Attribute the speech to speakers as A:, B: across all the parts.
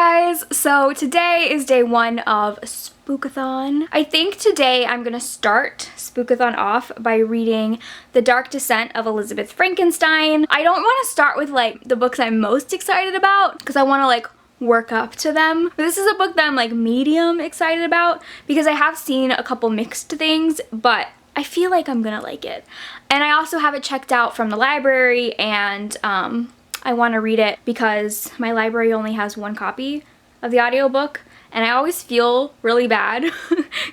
A: guys, so today is day one of Spookathon. I think today I'm gonna start Spookathon off by reading The Dark Descent of Elizabeth Frankenstein. I don't want to start with like the books I'm most excited about because I want to like work up to them. But this is a book that I'm like medium excited about because I have seen a couple mixed things, but I feel like I'm gonna like it. And I also have it checked out from the library, and I want to read it because my library only has one copy of the audiobook, and I always feel really bad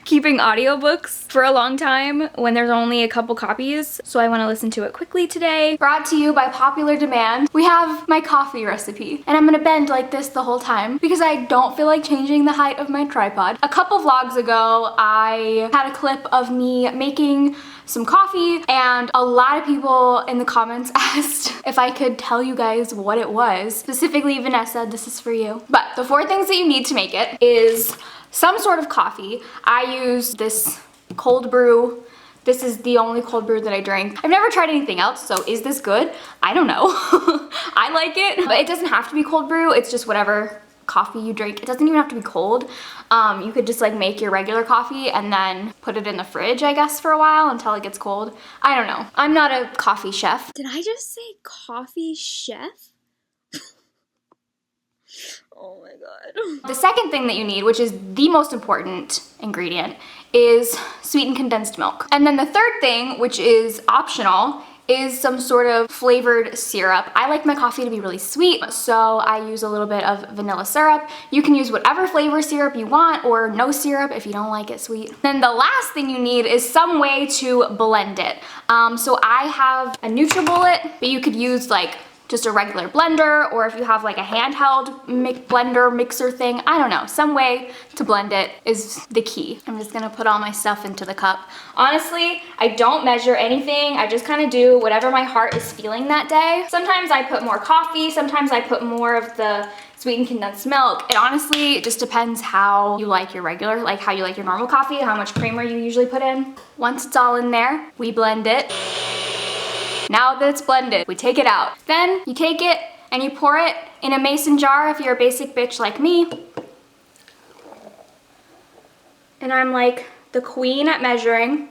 A: keeping audiobooks for a long time when there's only a couple copies, so I want to listen to it quickly today. Brought to you by popular demand, we have my coffee recipe, and I'm gonna bend like this the whole time because I don't feel like changing the height of my tripod. A couple vlogs ago, I had a clip of me making some coffee, and a lot of people in the comments asked if I could tell you guys what it was. Specifically, Vanessa, this is for you. But the 4 things that you need to make it is some sort of coffee. I use this cold brew. This is the only cold brew that I drink. I've never tried anything else, so is this good? I don't know. I like it, but it doesn't have to be cold brew. It's just whatever coffee you drink. It doesn't even have to be cold. You could just like make your regular coffee and then put it in the fridge, I guess, for a while until it gets cold. I don't know. I'm not a coffee chef. Did I just say coffee chef? Oh my god. The second thing that you need, which is the most important ingredient, is sweetened condensed milk. And then the third thing, which is optional, is some sort of flavored syrup. I like my coffee to be really sweet, so I use a little bit of vanilla syrup. You can use whatever flavor syrup you want, or no syrup if you don't like it sweet. Then the last thing you need is some way to blend it. So I have a NutriBullet, but you could use like just a regular blender, or if you have like a handheld blender mixer thing, I don't know, some way to blend it is the key. I'm just gonna put all my stuff into the cup. Honestly, I don't measure anything. I just kind of do whatever my heart is feeling that day. Sometimes I put more coffee, sometimes I put more of the sweetened condensed milk. It honestly just depends how you like your regular, like how you like your normal coffee, how much creamer you usually put in. Once it's all in there, we blend it. Now that it's blended, we take it out. Then you take it and you pour it in a mason jar if you're a basic bitch like me. And I'm like the queen at measuring.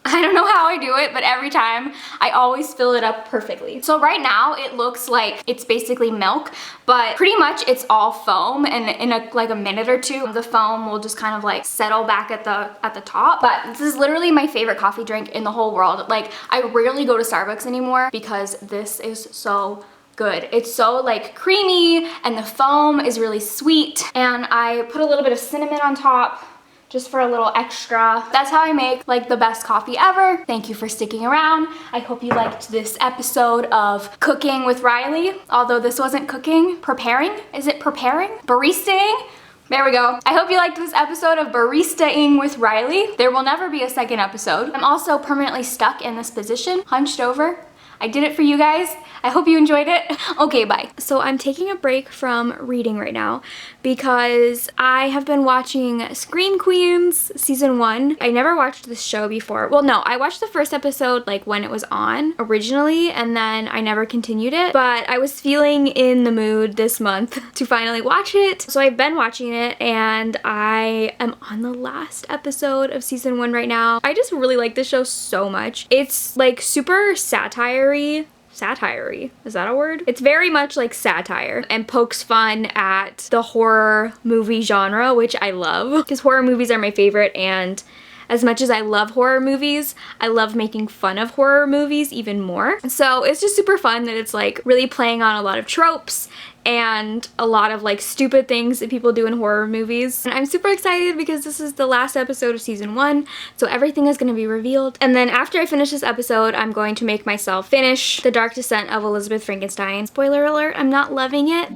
A: I don't know how I do it, but every time I always fill it up perfectly. So right now it looks like it's basically milk, but pretty much it's all foam, and in like a minute or two, the foam will just kind of like settle back at the top. But this is literally my favorite coffee drink in the whole world. Like, I rarely go to Starbucks anymore because this is so good. It's so like creamy, and the foam is really sweet, and I put a little bit of cinnamon on top just for a little extra. That's how I make like the best coffee ever. Thank you for sticking around. I hope you liked this episode of Cooking with Riley. Although this wasn't cooking, preparing? Is it preparing? Baristaing? There we go. I hope you liked this episode of Baristaing with Riley. There will never be a second episode. I'm also permanently stuck in this position, hunched over. I did it for you guys. I hope you enjoyed it. Okay, bye. So I'm taking a break from reading right now because I have been watching Scream Queens season 1. I never watched this show before. Well, no, I watched the first episode like when it was on originally, and then I never continued it. But I was feeling in the mood this month to finally watch it. So I've been watching it, and I am on the last episode of season 1 right now. I just really like this show so much. It's like super satire-y, is that a word? It's very much like satire and pokes fun at the horror movie genre, which I love because horror movies are my favorite, and as much as I love horror movies, I love making fun of horror movies even more. So it's just super fun that it's like really playing on a lot of tropes and a lot of like stupid things that people do in horror movies. And I'm super excited because this is the last episode of season 1, so everything is gonna be revealed. And then after I finish this episode, I'm going to make myself finish The Dark Descent of Elizabeth Frankenstein. Spoiler alert, I'm not loving it.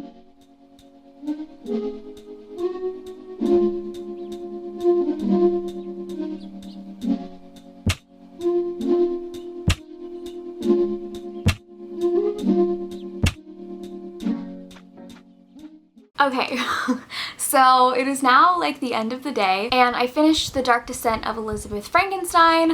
A: Okay, So it is now like the end of the day, and I finished The Dark Descent of Elizabeth Frankenstein,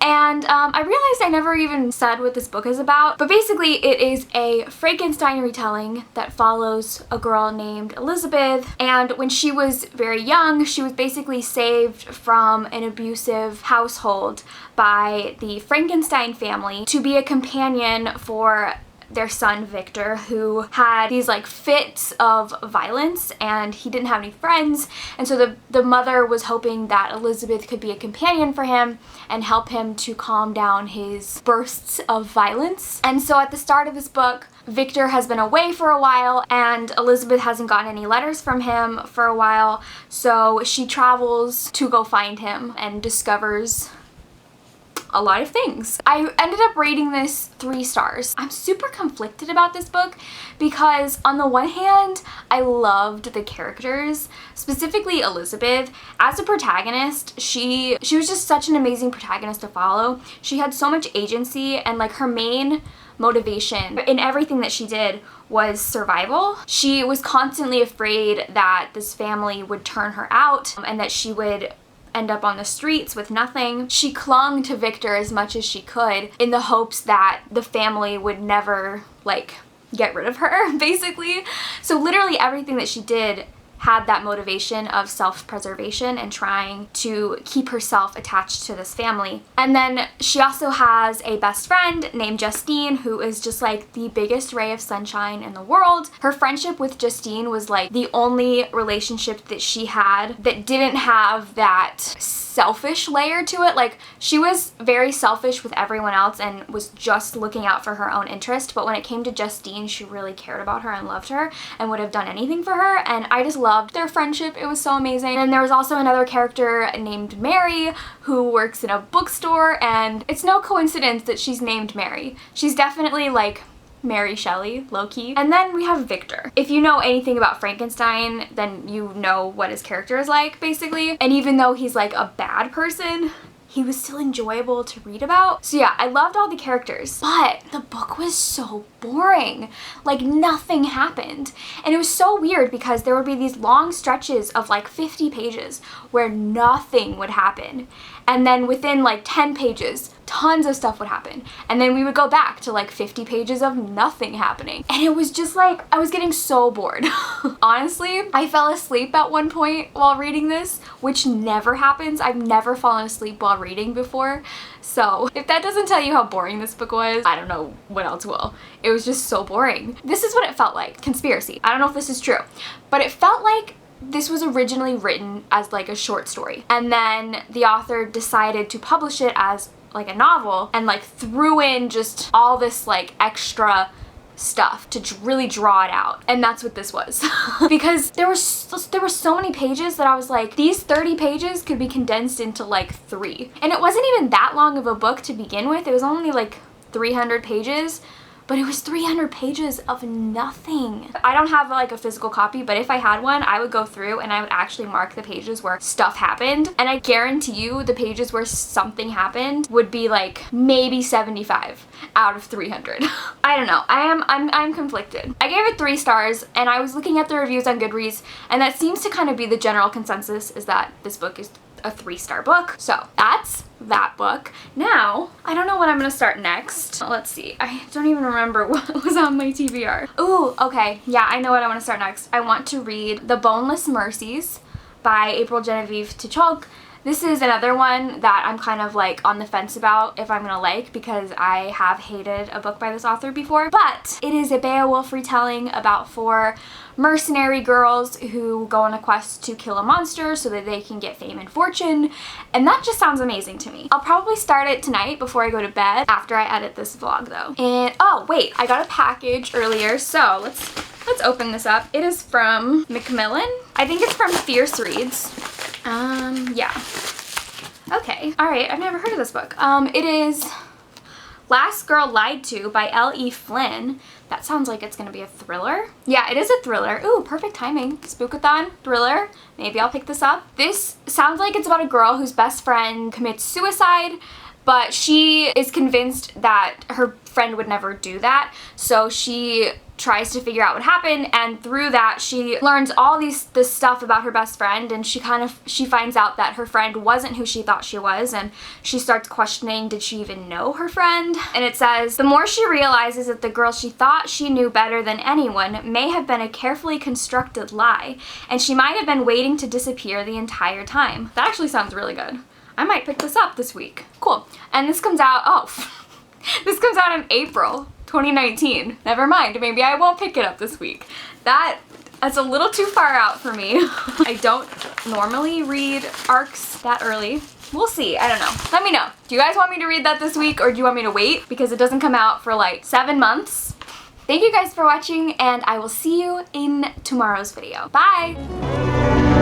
A: and I realized I never even said what this book is about, but basically it is a Frankenstein retelling that follows a girl named Elizabeth, and when she was very young, she was basically saved from an abusive household by the Frankenstein family to be a companion for their son Victor, who had these like fits of violence and he didn't have any friends, and so the mother was hoping that Elizabeth could be a companion for him and help him to calm down his bursts of violence. And so at the start of this book, Victor has been away for a while and Elizabeth hasn't gotten any letters from him for a while, so she travels to go find him and discovers a lot of things. I ended up rating this 3 stars. I'm super conflicted about this book because on the one hand, I loved the characters, specifically Elizabeth. As a protagonist, she was just such an amazing protagonist to follow. She had so much agency, and like her main motivation in everything that she did was survival. She was constantly afraid that this family would turn her out and that she would end up on the streets with nothing. She clung to Victor as much as she could in the hopes that the family would never like get rid of her, basically. So literally everything that she did had that motivation of self-preservation and trying to keep herself attached to this family. And then she also has a best friend named Justine, who is just like the biggest ray of sunshine in the world. Her friendship with Justine was like the only relationship that she had that didn't have that selfish layer to it. Like, she was very selfish with everyone else and was just looking out for her own interest, but when it came to Justine, she really cared about her and loved her and would have done anything for her, and I just loved their friendship. It was so amazing. And there was also another character named Mary who works in a bookstore, and it's no coincidence that she's named Mary. She's definitely like Mary Shelley, low-key. And then we have Victor. If you know anything about Frankenstein, then you know what his character is like, basically. And even though he's like a bad person, he was still enjoyable to read about. So yeah, I loved all the characters, but the book was so boring. Like, nothing happened. And it was so weird because there would be these long stretches of like 50 pages where nothing would happen. And then within like 10 pages, tons of stuff would happen. And then we would go back to like 50 pages of nothing happening. And it was just like, I was getting so bored. Honestly, I fell asleep at one point while reading this, which never happens. I've never fallen asleep while reading before. So if that doesn't tell you how boring this book was, I don't know what else will. It was just so boring. This is what it felt like. Conspiracy. I don't know if this is true, but it felt like this was originally written as like a short story, and then the author decided to publish it as like a novel and like threw in just all this like extra stuff to really draw it out, and that's what this was. Because there were so many pages that I was like, these 30 pages could be condensed into like 3. And it wasn't even that long of a book to begin with. It was only like 300 pages. But it was 300 pages of nothing. I don't have like a physical copy, but if I had one, I would go through and I would actually mark the pages where stuff happened. And I guarantee you the pages where something happened would be like maybe 75 out of 300. I don't know. I'm conflicted. I gave it 3 stars, and I was looking at the reviews on Goodreads, and that seems to kind of be the general consensus, is that this book is a 3-star book. So that's that book. Now, I don't know what I'm gonna start next. Let's see. I don't even remember what was on my TBR. Ooh, okay. Yeah, I know what I want to start next. I want to read The Boneless Mercies by April Genevieve Tichok. This is another one that I'm kind of like on the fence about if I'm gonna like, because I have hated a book by this author before. But it is a Beowulf retelling about 4 mercenary girls who go on a quest to kill a monster so that they can get fame and fortune, and that just sounds amazing to me. I'll probably start it tonight before I go to bed, after I edit this vlog though. And oh wait, I got a package earlier, so let's open this up. It is from Macmillan. I think it's from Fierce Reads. Yeah. Okay. Alright, I've never heard of this book. It is Last Girl Lied To by Ellie Flynn. That sounds like it's gonna be a thriller. Yeah, it is a thriller. Ooh, perfect timing. Spookathon, thriller. Maybe I'll pick this up. This sounds like it's about a girl whose best friend commits suicide, but she is convinced that her friend would never do that, so she tries to figure out what happened, and through that she learns all this stuff about her best friend, and she finds out that her friend wasn't who she thought she was, and she starts questioning, did she even know her friend? And it says, the more she realizes that the girl she thought she knew better than anyone may have been a carefully constructed lie, and she might have been waiting to disappear the entire time. That actually sounds really good. I might pick this up this week. Cool. And this comes out, this comes out in April 2019. Never mind, maybe I won't pick it up this week. That's a little too far out for me. I don't normally read arcs that early. We'll see, I don't know. Let me know. Do you guys want me to read that this week, or do you want me to wait? Because it doesn't come out for like 7 months. Thank you guys for watching, and I will see you in tomorrow's video. Bye!